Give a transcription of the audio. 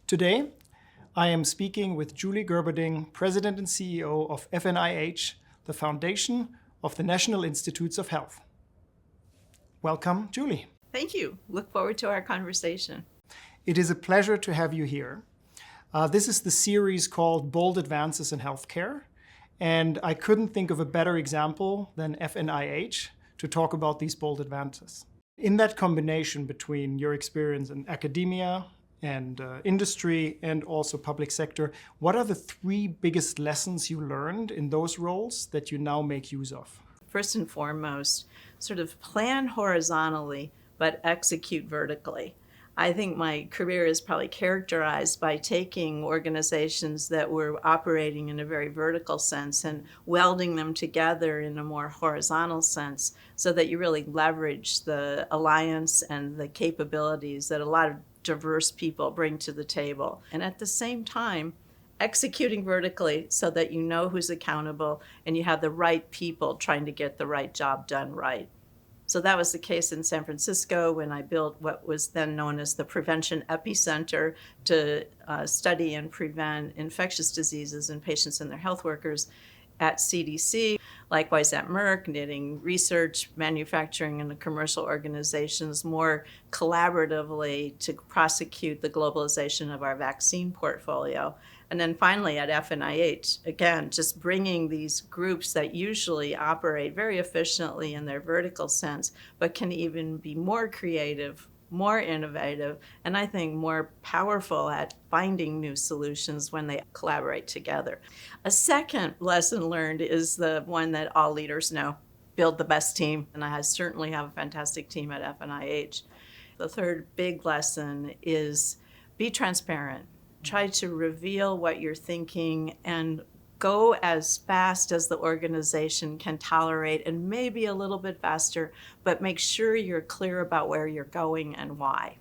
Today, I am speaking with Julie Gerberding, President and CEO of FNIH, the foundation of the National Institutes of Health. Welcome, Julie. Thank you. Look forward to our conversation. It is a pleasure to have you here. This is the series called Bold Advances in Healthcare, and I couldn't think of a better example than FNIH to talk about these bold advances. In that combination between your experience in academia and industry and also public sector, what are the three biggest lessons you learned in those roles that you now make use of? First and foremost, sort of plan horizontally, but execute vertically. I think my career is probably characterized by taking organizations that were operating in a very vertical sense and welding them together in a more horizontal sense so that you really leverage the alliance and the capabilities that a lot of diverse people bring to the table. And at the same time, executing vertically so that you know who's accountable and you have the right people trying to get the right job done right. So that was the case in San Francisco when I built what was then known as the Prevention Epicenter to study and prevent infectious diseases in patients and their health workers at CDC. Likewise at Merck, knitting research, manufacturing, and the commercial organizations more collaboratively to prosecute the globalization of our vaccine portfolio. And then finally at FNIH, again, just bringing these groups that usually operate very efficiently in their vertical sense, but can even be more creative, more innovative, and I think more powerful at finding new solutions when they collaborate together. A second lesson learned is the one that all leaders know: build the best team. And I certainly have a fantastic team at FNIH. The third big lesson is be transparent. Try to reveal what you're thinking and go as fast as the organization can tolerate, and maybe a little bit faster, but make sure you're clear about where you're going and why.